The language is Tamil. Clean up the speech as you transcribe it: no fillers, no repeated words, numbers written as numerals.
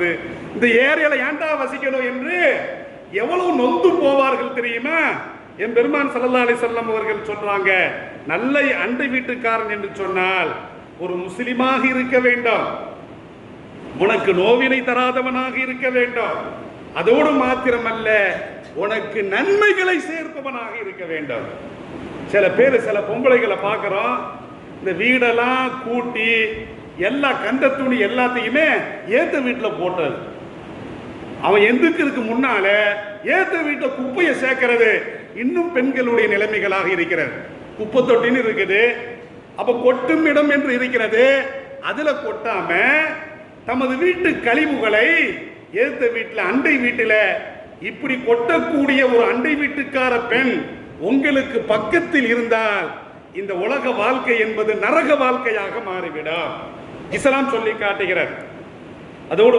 இந்த ஏரியால ஏன்டா வசிக்கணும் என்று எவ்வளவு நொந்து போவார்கள் தெரியுமா? என் பெருமான் ஸல்லல்லாஹு அலைஹி வஸல்லம் அவர்கள் சொல்றாங்க, நல்ல அண்டை வீட்டுக்காரன் என்று சொன்னால் ஒரு முஸ்லிமாக இருக்க வேண்டும், உனக்கு நோவினை தராதவனாக இருக்க வேண்டும், அதோடு மாத்திரமல்ல உனக்கு நன்மைகளை சேர்ப்பவனாக இருக்க வேண்டும். சில பேர் சில பொம்பளைகளை பார்க்கிறோம், இந்த வீடெல்லாம் கூட்டி எல்லா கண்ட துணி எல்லாத்தையுமே ஏத்த வீட்டில் போட்டது. அவன் எந்திரிக்கிறதுக்கு முன்னால ஏத்த வீட்டில் குப்பையை சேர்க்கிறது இன்னும் பெண்களுடைய நிலைமைகளாக இருக்கிறது. குப்பை தொட்டின்னு இருக்குது, அப்ப கொட்டும் இடம் என்று இருக்கிறது, அதுல கொட்டாம தமது வீட்டு கழிவுகளை ஏத்த வீட்டில் அண்டை வீட்டில் இப்படி கொட்டக்கூடிய ஒரு அண்டை வீட்டுக்கார பெண் உங்களுக்கு பக்கத்தில் இருந்தால் இந்த உலக வாழ்க்கை என்பது நரக வாழ்க்கையாக மாறிவிடும். இஸ்லாம் சொல்லி காட்டுகிறார். அதோடு